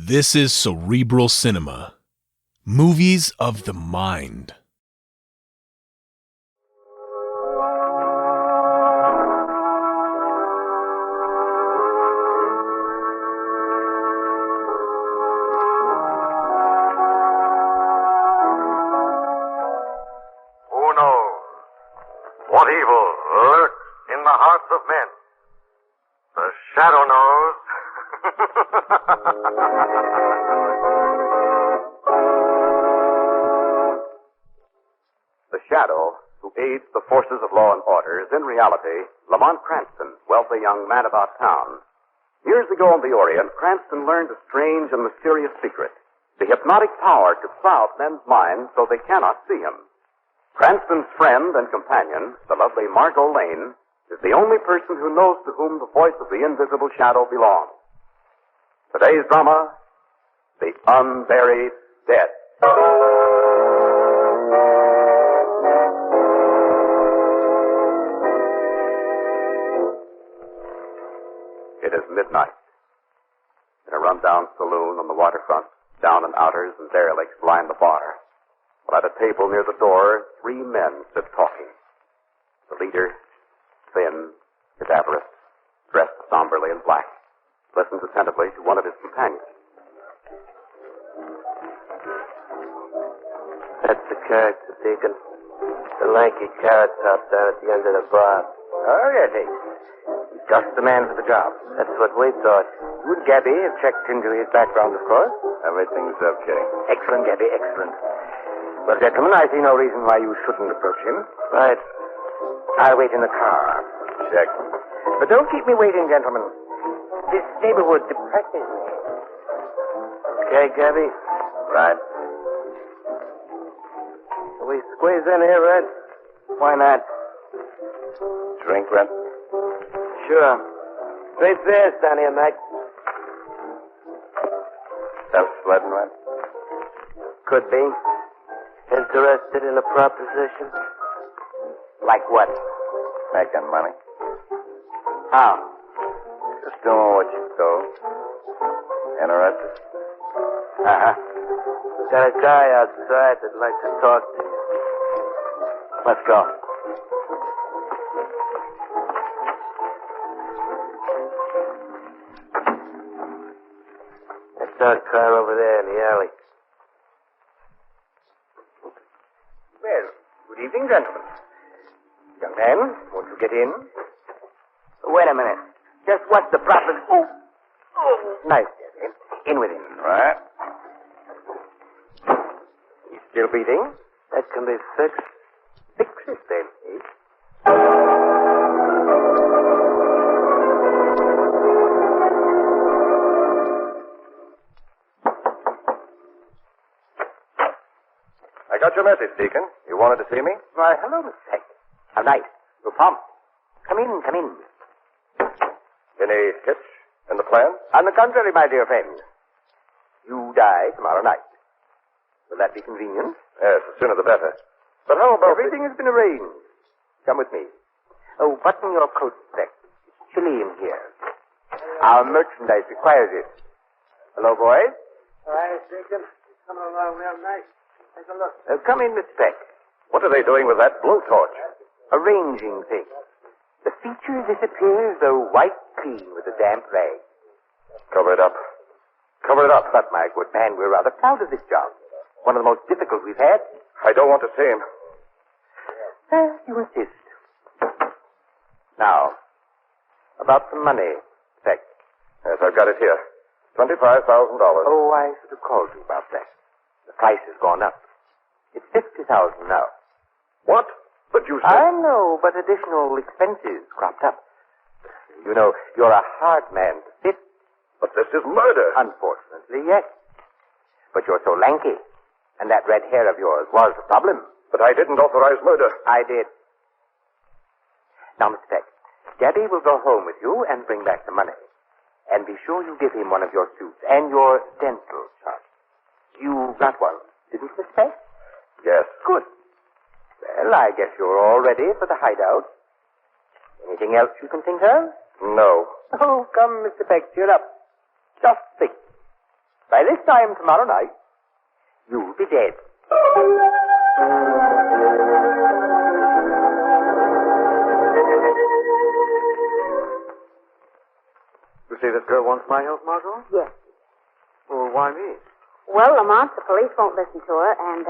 This is Cerebral Cinema. Movies of the mind. Who knows what evil lurks in the hearts of men? The shadow knows. The shadow, who aids the forces of law and order, is in reality Lamont Cranston, wealthy young man about town. Years ago in the Orient, Cranston learned a strange and mysterious secret, the hypnotic power to cloud men's minds so they cannot see him. Cranston's friend and companion, the lovely Margot Lane, is the only person who knows to whom the voice of the invisible shadow belongs. Today's drama, The Unburied Dead. It is midnight. In a rundown saloon on the waterfront, down and outers and derelicts line the bar. While at a table near the door, 3 men sit talking. The leader, thin, cadaverous, dressed somberly in black, listens attentively to one of his companions. That's the character, Deacon. The lanky carrot top down at the end of the bar. Oh, yes, he. He's just the man for the job. That's what we thought. You and Gabby have checked into his background, of course. Everything's okay. Excellent, Gabby, excellent. Well, gentlemen, I see no reason why you shouldn't approach him. Right. I'll wait in the car. Check. But don't keep me waiting, gentlemen. This neighborhood depresses me. Okay, Gabby? Right. Will we squeeze in here, Red? Why not? Drink, Red? Sure. Straight there, down here, Mac. Self-sledding, Red? Could be. Interested in a proposition? Like what? Making money. How? Just doing what you stole. Interested? Uh-huh. Got a guy outside that'd like to talk to you. Let's go. That's our car over there in the alley. Well, good evening, gentlemen. Young man, won't you get in? Wait a minute. Just what's the problem? Oh! Nice, Gabby. In with him. Right. He's still breathing? That can be fixed. Fix it, then. I got your message, Deacon. You wanted to see me? Why, hello, Miss Peck. How nice. You're prompt. Come in, come in. Any hitch in the plan? On the contrary, my dear friend. You die tomorrow night. Will that be convenient? Yes, the sooner the better. But how about... Everything has been arranged. Come with me. Oh, button your coat, Peck. It's chilly in here. Our merchandise requires it. Hello, boys. Hi, Deacon. Coming along real nice. Take a look. Come in, Miss Peck. What are they doing with that blowtorch? Arranging things. The feature disappears, though wiped clean with a damp rag. Cover it up. Cover it up. But, my good man, we're rather proud of this job. One of the most difficult we've had. I don't want to see him. You insist. Now, about the money, Peck. Yes, I've got it here. $25,000. Oh, I should have called you about that. The price has gone up. It's $50,000 now. What? But you said... I know, but additional expenses cropped up. You know, you're a hard man to fit. But this is murder. Unfortunately, yes. But you're so lanky. And that red hair of yours was a problem. But I didn't authorize murder. I did. Now, Mr. Peck, Daddy will go home with you and bring back the money. And be sure you give him one of your suits and your dental charts. You got one, didn't you, Mr. Peck? Yes. Good. Well, I guess you're all ready for the hideout. Anything else you can think of? No. Oh, come, Mr. Peck, cheer up. Just think. By this time tomorrow night, you'll be dead. You say this girl wants my help, Margot? Yes. Well, why me? Well, Lamont, the police won't listen to her, and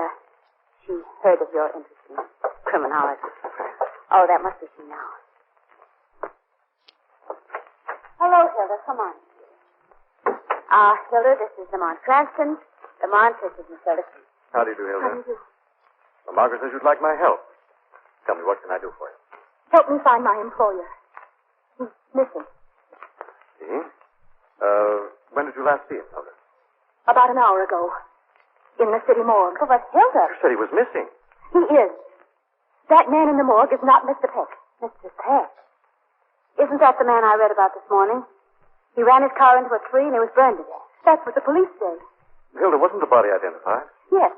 she heard of your interest in criminology. Oh, that must be she now. Hello, Hilda. Come on. Hilda, this is Lamont Cranston. Lamont, this is Miss Hilda. How do you do, Hilda? How do you do? Well, Margaret says you'd like my help. Tell me, what can I do for you? Help me find my employer. He's missing. See? When did you last see him, Hilda? About an hour ago. In the city morgue. Oh, but Hilda. You said he was missing. He is. That man in the morgue is not Mr. Peck. Mr. Peck? Isn't that the man I read about this morning? He ran his car into a tree and he was burned to death. That's what the police said. Hilda, wasn't the body identified? Yes.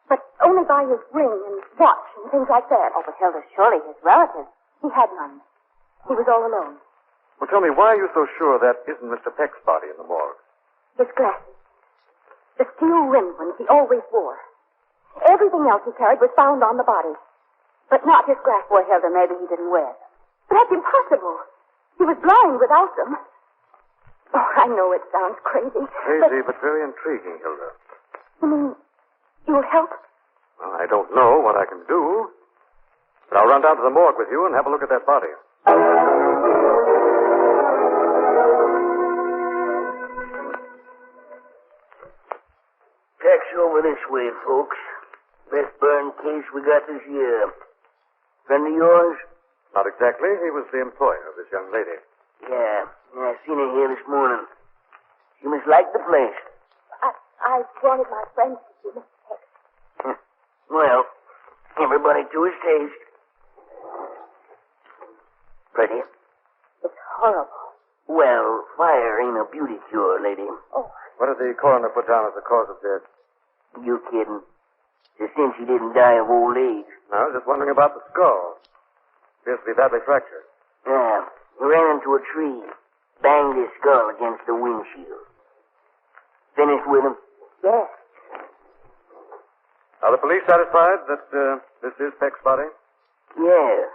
But only by his ring and watch and things like that. Oh, but Hilda, surely his relatives. He had none. He was all alone. Well, tell me, why are you so sure that isn't Mr. Peck's body in the morgue? His glasses. The steel-rimmed ones he always wore. Everything else he carried was found on the body. But not his glasses. Well, Hilda, maybe he didn't wear them. But that's impossible. He was blind without them. Oh, I know it sounds crazy. Crazy, but very intriguing, Hilda. You mean you'll help? Well, I don't know what I can do. But I'll run down to the morgue with you and have a look at that body. Peck's over this way, folks. Best burn case we got this year. Friend of yours? Not exactly. He was the employer of this young lady. Yeah, I seen her here this morning. She must like the place. I wanted my friends to see Mr. Peck. Well, everybody to his taste. Pretty? It's horrible. Well, fire ain't a beauty cure, lady. Oh, What did the coroner put down as the cause of death? You kidding? Just since she didn't die of old age. I was just wondering about the skull. Appears to be badly fractured. Yeah, he ran into a tree. Banged his skull against the windshield. Finished with him? yes. Are the police satisfied that this is Peck's body? Yeah.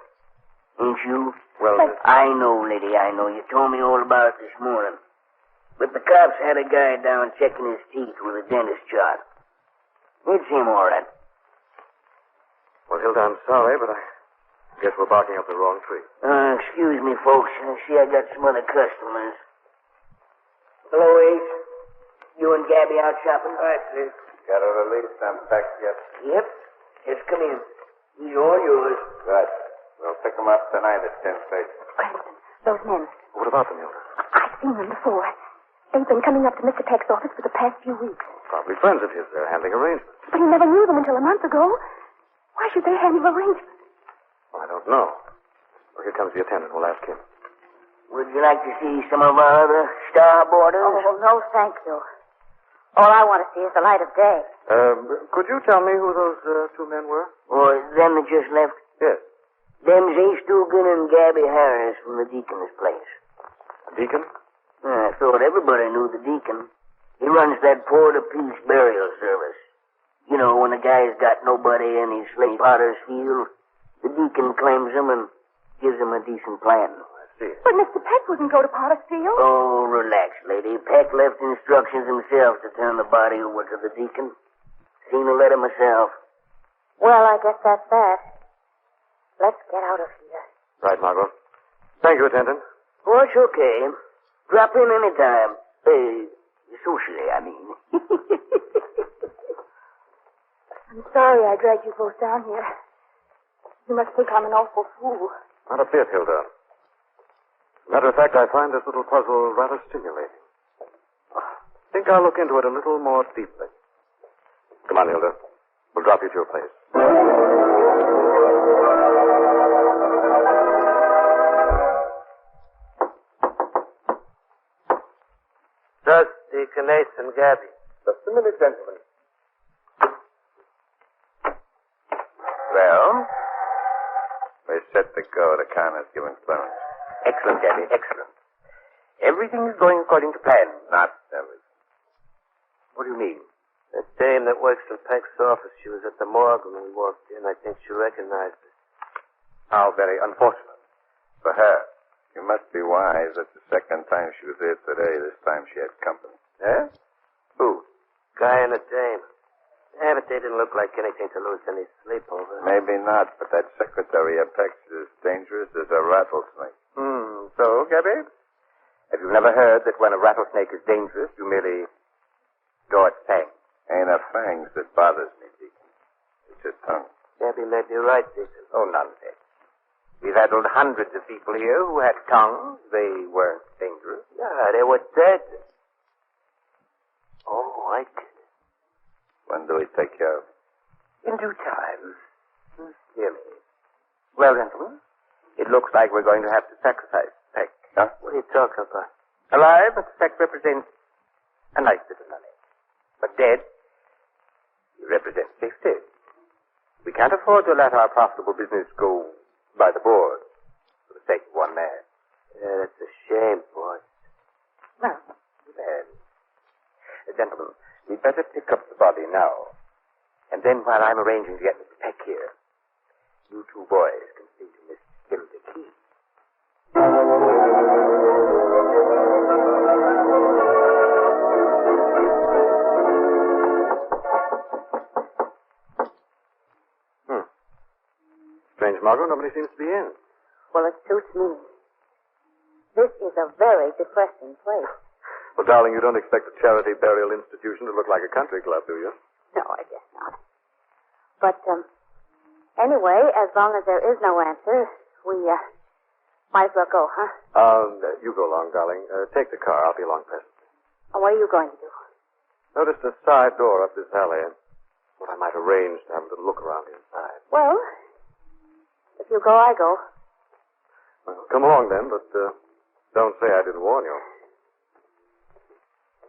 Ain't you? Well, I know, lady, I know. You told me all about it this morning. But the cops had a guy down checking his teeth with a dentist chart. It's him, all right. well, Hilda, I'm sorry, but I guess we're barking up the wrong tree. Excuse me, folks. I see I got some other customers. Hello, Ace. You and Gabby out shopping? Right, please. Got a release on Peck yet? Yep. Just come in. He's all yours. Good. We'll pick them up tonight at 10:30. Cranston, those men. What about them, Hilda? I've seen them before. They've been coming up to Mr. Peck's office for the past few weeks. Probably friends of his. They're handling arrangements. But he never knew them until a month ago. Why should they handle arrangements? Well, I don't know. Well, here comes the attendant. We'll ask him. Would you like to see some of our other star boarders? Oh, no, thank you. All I want to see is the light of day. Could you tell me who those two men were? Or them that just left? Yes. Them's Ace Dugan and Gabby Harris from the Deacon's place. Deacon? I thought everybody knew the Deacon. He runs that Poor-to-Peace burial service. You know, when a guy's got nobody and he's slave potter's field, the Deacon claims him and gives him a decent plan. I see. But Mr. Peck wouldn't go to Pottersfield. Oh, relax, lady. Peck left instructions himself to turn the body over to the Deacon. Seen the letter myself. Well, I guess that's that. Let's get out of here. Right, Margot. Thank you, attendant. Oh, it's okay. Drop in any time. Socially, I mean. I'm sorry I dragged you both down here. You must think I'm an awful fool. Not a bit, Hilda. Matter of fact, I find this little puzzle rather stimulating. I think I'll look into it a little more deeply. Come on, Hilda. We'll drop you to your place. Just Deaconess and Gabby. Just a minute, gentlemen. Well? We're set to go. The coroner's given clearance. Excellent, Gabby, excellent. Everything is going according to plan. Not everything. What do you mean? That dame that works in Peck's office, she was at the morgue when we walked in. I think she recognized us. How very unfortunate. For her. You must be wise. That's the second time she was here today. This time she had company. Eh? Who? Guy and a dame. Yeah, but they didn't look like anything to lose any sleep over. Maybe not, but that secretary of Peck's is dangerous as a rattlesnake. So, Gabby? Have you never heard that when a rattlesnake is dangerous, you merely draw its fang? Ain't a fangs that bothers me, Deacon. It's a tongue. Debbie may be right, Deacon. Oh, nonsense. We've handled hundreds of people here who had tongues. They weren't dangerous. Yeah, they were dead. Oh, I did. When do we take care of it? In due time. Dear me. Well, gentlemen, it looks like we're going to have to sacrifice Peck. Huh? What are you talking about? Alive, Mr. Peck represents a nice bit of money. But dead, he represents safety. We can't afford to let our profitable business go by the board for the sake of one man. Yeah, that's a shame, boss. Well, too bad. Gentlemen, we'd better pick up the body now. And then while I'm arranging to get Mr. Peck here, you two boys can see to Miss Hilda Key. Strange, Margot. Nobody seems to be in. Well, it suits me. This is a very depressing place. Well, darling, you don't expect a charity burial institution to look like a country club, do you? No, I guess not. But, anyway, as long as there is no answer, we, might as well go, huh? You go along, darling. Take the car. I'll be along presently. And what are you going to do? Noticed a side door up this alley. What I might arrange to have a little look around inside. Well, if you go, I go. Well, come along then, but don't say I didn't warn you.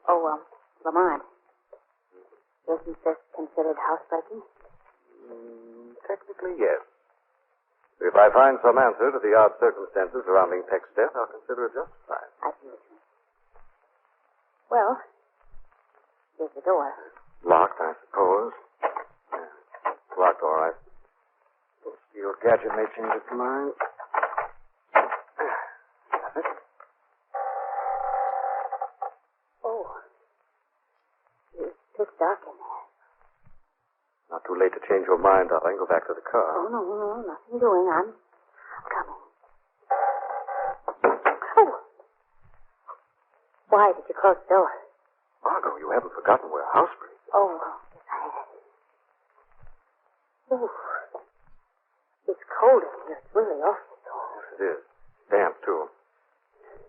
Oh, Lamont. Isn't this considered housebreaking? Technically, yes. If I find some answer to the odd circumstances surrounding Peck's death, I'll consider it justified. I see what you mean. Well, here's the door. Locked, I suppose. Yeah. Locked, all right. Steel gadget may change its mind. That's it. Oh. It's pitch dark in there. Not too late to change your mind, darling. Go back to the car. Oh, no, nothing doing. I'm coming. Oh! Why did you close the door? Margot, you haven't forgotten we're housebreaking. Oh, yes, I had. Ooh. It's cold in here. It's really awful cold. Yes, it is. Damp, too.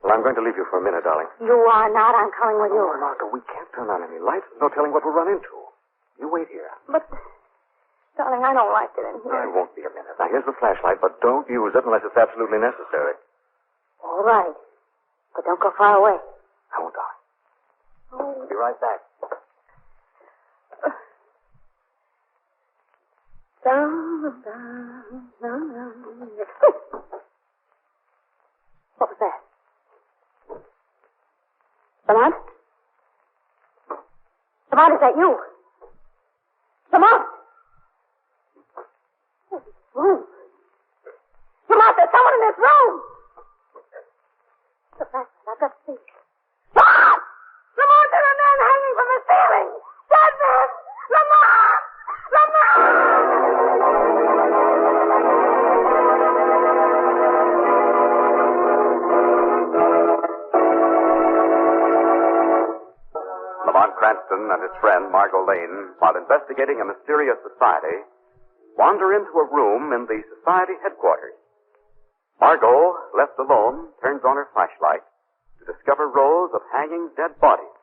Well, I'm going to leave you for a minute, darling. You are not. I'm coming with you. Oh, Margot, we can't turn on any lights. There's no telling what we'll run into. You wait here. But, darling, I don't like it in here. It won't be a minute. Now, here's the flashlight, but don't use it unless it's absolutely necessary. All right. But don't go far away. I won't, darling. Oh. I'll be right back. What was that? Lamont? Lamont, is that you? Lamont! Oh, this room. Lamont, there's someone in this room! The fact that I've got to see. Lamont! Lamont, there are men hanging from the ceiling! Dead men! Lamont! Lamont! Lamont Cranston and his friend, Margot Lane, while investigating a mysterious society, wander into a room in the society headquarters. Margot, left alone, turns on her flashlight to discover rows of hanging dead bodies,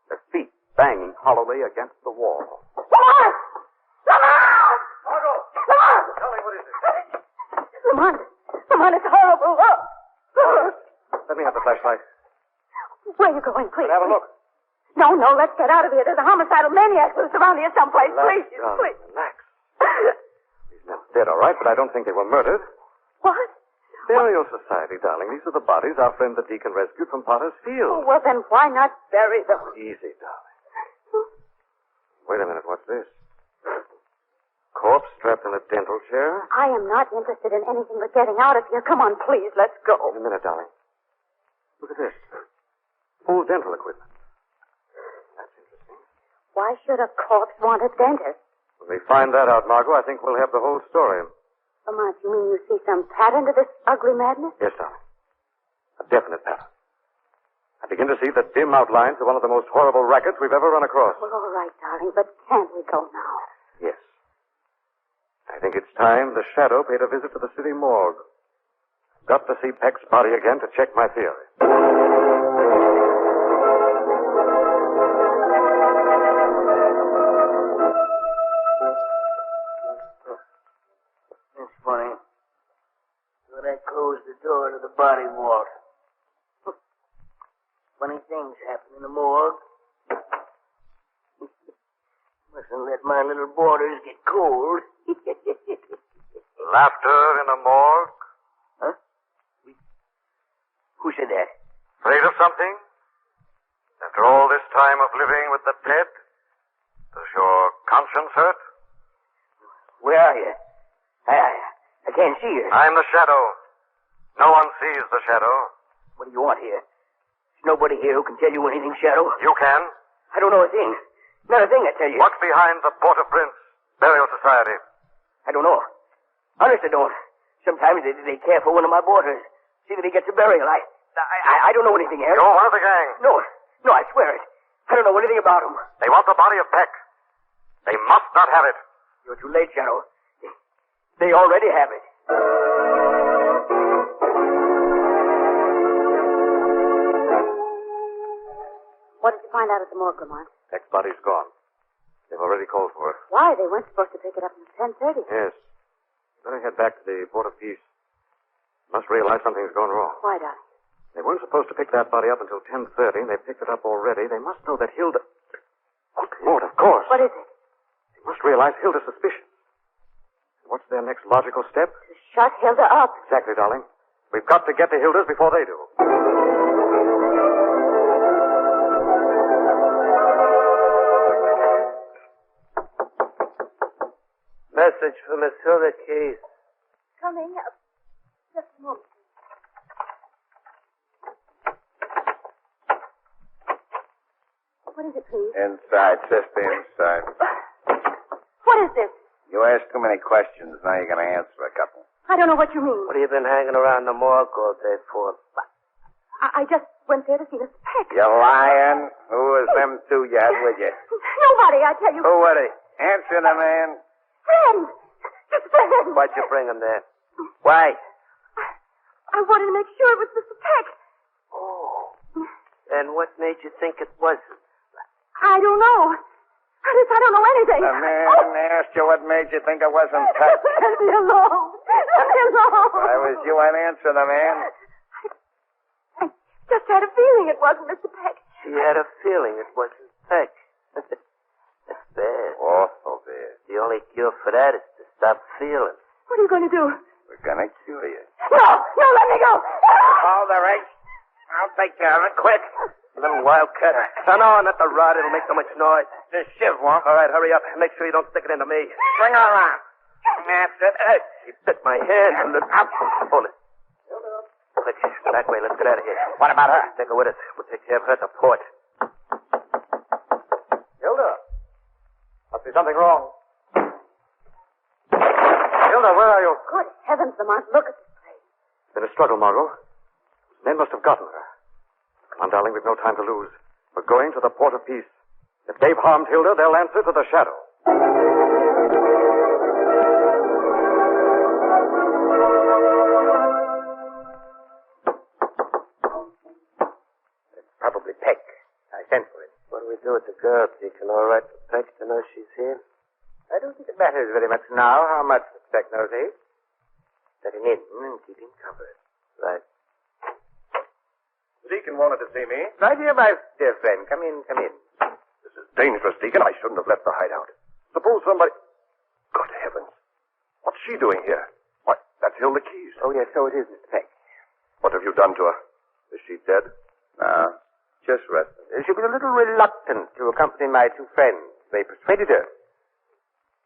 their feet banging hollowly against the wall. Lamont! Lamont! Margot! Lamont! Tell me, what is it? Lamont! Lamont, it's horrible. Look! Let me have the flashlight. Where are you going, please? Have a look. No, let's get out of here. There's a homicidal maniac loose around here someplace. Relax, Please, darling, please. relax. These men are dead, all right, but I don't think they were murdered. What? Burial Society, darling. These are the bodies our friend the deacon rescued from Potter's Field. Oh, well, then why not bury them? Easy, darling. Wait a minute, what's this? Corpse strapped in a dental chair? I am not interested in anything but getting out of here. Come on, please, let's go. Wait a minute, darling. Look at this. Old dental equipment. That's interesting. Why should a corpse want a dentist? When we find that out, Margot, I think we'll have the whole story. Lamont, you mean you see some pattern to this ugly madness? Yes, darling. A definite pattern. I begin to see the dim outlines of one of the most horrible rackets we've ever run across. Well, all right, darling, but can't we go now? Yes. I think it's time the Shadow paid a visit to the city morgue. Got to see Peck's body again to check my theory. That's funny. When I closed the door to the body vault. Funny things happen in the morgue. Mustn't let my little boarders get cold. Laughter in a morgue? Huh? Who said that? Afraid of something? After all this time of living with the dead? Does your conscience hurt? Where are you? I can't see you. I'm the Shadow. No one sees the Shadow. What do you want here? There's nobody here who can tell you anything, Shadow. You can. I don't know a thing. Not a thing, I tell you. What's behind the Port-au-Prince Burial Society? I don't know. Honest, I don't. Sometimes they care for one of my boarders. See that he gets a burial. I don't know anything else. You're one of the gang. No, I swear it. I don't know anything about him. They want the body of Peck. They must not have it. You're too late, Shadow. They already have it. What did you find out at the morgue, Lamont? Peck's body's gone. They've already called for it. Why? They weren't supposed to pick it up until 10:30. Yes. Better head back to the Port of Peace. Must realize something's gone wrong. Why, darling? They weren't supposed to pick that body up until 10:30, and they picked it up already. They must know that Hilda... Good Lord, of course. What is it? They must realize Hilda's suspicion. What's their next logical step? To shut Hilda up. Exactly, darling. We've got to get to Hilda's before they do. Message for Miss Hilda Case. Coming. Just a moment. What is it, please? Inside, sister, inside. What is this? You asked too many questions. Now you're going to answer a couple. I don't know what you mean. What have you been hanging around the morgue all day for? I just went there to see Mr. Peck. You're lying. Who was them two you had with you? Nobody, I tell you. Who were they? Answer the man. Friends. Just friends. Why'd you bring him there? Why? I wanted to make sure it was Mr. Peck. Oh. And what made you think it wasn't? I don't know. I don't know anything. The man asked you what made you think it wasn't Peck. Let me alone. Let me alone. If I was you, I'd answer the man. I just had a feeling it wasn't Mr. Peck. She had a feeling it wasn't Peck. That's bad. Awful bad. The only cure for that is to stop feeling. What are you going to do? We're going to cure you. No, let me go. Hold the rig. I'll take care of it. Quick. Little wildcat. Turn on at the rod. It'll make so much noise. This shiv won't. All right, hurry up. Make sure you don't stick it into me. Bring her around. That's it. Hey, she bit my hand. Hold it. Quick, that way. Let's get out of here. What about her? Take her with us. We'll take care of her at the port. Hilda. Must be something wrong. Hilda, where are you? Good heavens, Lamont, look at this place. Been a struggle, Margot. Men must have gotten her. Come on, darling, we've no time to lose. We're going to the Port of Peace. If they've harmed Hilda, they'll answer to the Shadow. It's probably Peck. I sent for it. What do we do with the girl, Deacon? All right for Peck to know she's here? I don't think it matters very much now how much Peck knows, eh? Let him in and keep him covered. Right. The deacon wanted to see me. Right here, my dear friend. Come in, come in. This is dangerous, Deacon. I shouldn't have left the hideout. Suppose somebody... Good heavens. What's she doing here? Why, that's Hilda Keys. Oh, yes, so it is, Mr. Peck. What have you done to her? Is she dead? No, just resting. She was a little reluctant to accompany my two friends, They persuaded her.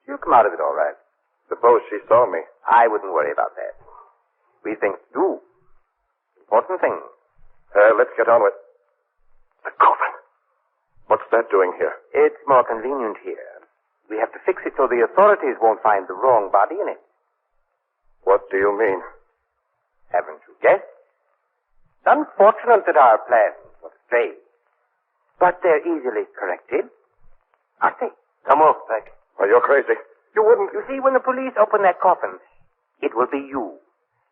She'll come out of it all right. Suppose she saw me. I wouldn't worry about that. We think you. Important thing. Let's get on with the coffin. What's that doing here? It's more convenient here. We have to fix it so the authorities won't find the wrong body in it. What do you mean? Haven't you guessed? It's unfortunate that our plans were strayed. But they're easily corrected. Aren't they? Come off, Peck. Oh, you're crazy. You wouldn't. You see, when the police open that coffin, it will be you.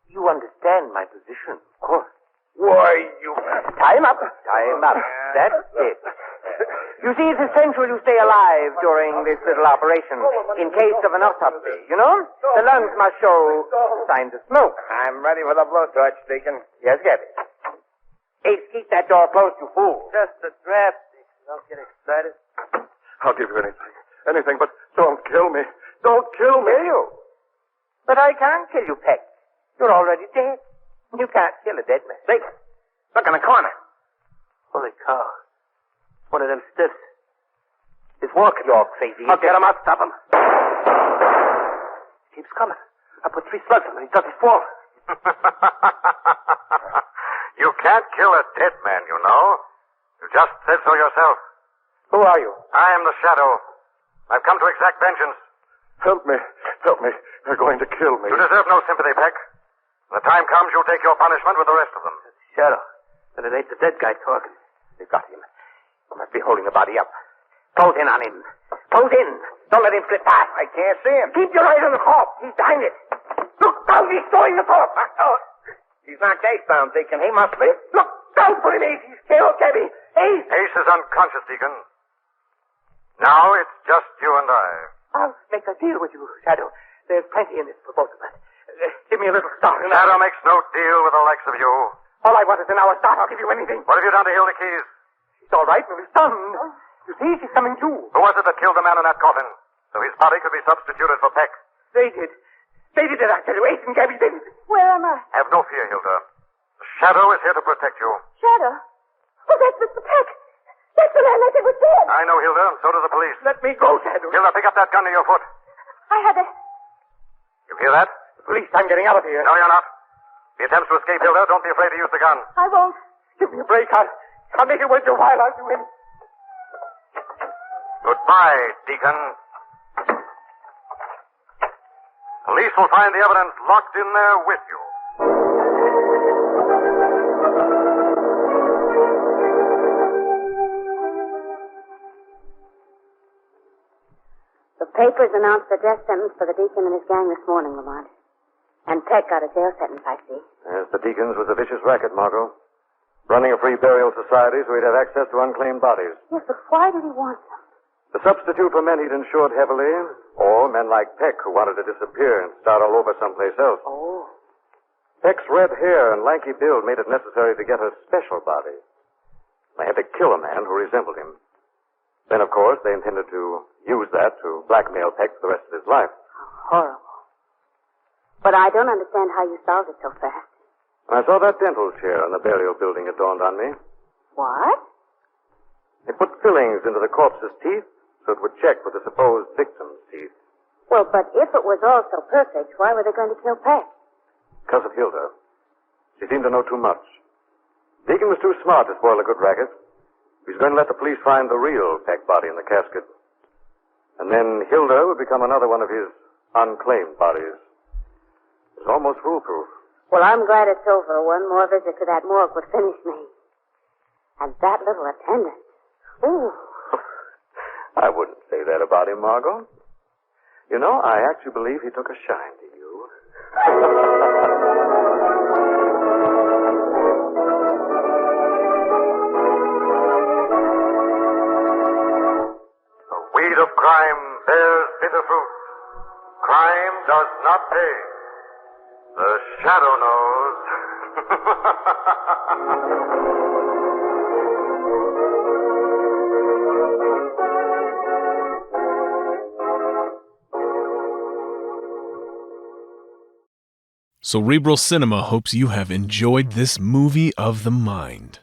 You understand my position, of course. Why, you... Time up. Time up. That's it. You see, it's essential you stay alive during this little operation in case of an autopsy, you know? The lungs must show signs of smoke. I'm ready for the blowtorch, Deacon. Yes, Gabby. Ace, keep that door closed, you fool. Just a draft, Deacon. Don't get excited. I'll give you anything. Anything, but don't kill me. Don't kill me. Kill you? But I can't kill you, Peck. You're already dead. You can't kill a dead man. See? Look in the corner. Holy cow. One of them stiffs. He's walking. You're crazy. I'll get him. I'll stop him. He keeps coming. I put 3 slugs in him and he doesn't fall. You can't kill a dead man, you know. You just said so yourself. Who are you? I am the Shadow. I've come to exact vengeance. Help me. Help me. They're going to kill me. You deserve no sympathy, Peck. When the time comes, you'll take your punishment with the rest of them. Shadow. Then it ain't the dead guy talking. They've got him. You must be holding the body up. Close in on him. Close in. Don't let him slip past. I can't see him. Keep your eyes on the corpse. He's behind it. Look down. He's throwing the corpse. Oh. He's not case-bound, Deacon. He must be. Look down for him, Ace. He's killed, Gabby. Ace. Ace is unconscious, Deacon. Now it's just you and I. I'll make a deal with you, Shadow. There's plenty in this for both of us. Give me a little start. Shadow makes no deal with the likes of you. All I want is an hour's start. I'll give you anything. What have you done to Hilda Keys? She's all right. We're stunned. You see, she's coming to. Who was it that killed the man in that coffin? So his body could be substituted for Peck. They did. They did it, I tell you. Ace and Gabby did it. Where am I? Have no fear, Hilda. The Shadow is here to protect you. Shadow? Oh, that's Mr. Peck. That's the man I said was dead. I know, Hilda, and so does the police. Let me go, Shadow. Hilda, pick up that gun to your foot. I had a... You hear that? Police, I'm getting out of here. No, you're not. The attempts to escape, Hilda, don't be afraid to use the gun. I won't. Give me a break. I'll make it worth your while. I'll do him. Goodbye, Deacon. Police will find the evidence locked in there with you. The papers announced the death sentence for the deacon and his gang this morning, Lamont. And Peck got a jail sentence, I see. Yes, the Deacon's was a vicious racket, Margot. Running a free burial society so he'd have access to unclaimed bodies. Yes, but why did he want them? The substitute for men he'd insured heavily, or men like Peck who wanted to disappear and start all over someplace else. Oh. Peck's red hair and lanky build made it necessary to get a special body. They had to kill a man who resembled him. Then, of course, they intended to use that to blackmail Peck for the rest of his life. Horrible. But I don't understand how you solved it so fast. When I saw that dental chair in the burial building, it dawned on me. What? They put fillings into the corpse's teeth so it would check with the supposed victim's teeth. Well, but if it was all so perfect, why were they going to kill Peck? Because of Hilda. She seemed to know too much. Deacon was too smart to spoil a good racket. He was going to let the police find the real Peck body in the casket. And then Hilda would become another one of his unclaimed bodies. It was almost foolproof. Well, I'm glad it's over. One more visit to that morgue would finish me. And that little attendant. Ooh. I wouldn't say that about him, Margot. You know, I actually believe he took a shine to you. The weed of crime bears bitter fruit. Crime does not pay. The Shadow knows. Cerebral Cinema hopes you have enjoyed this movie of the mind.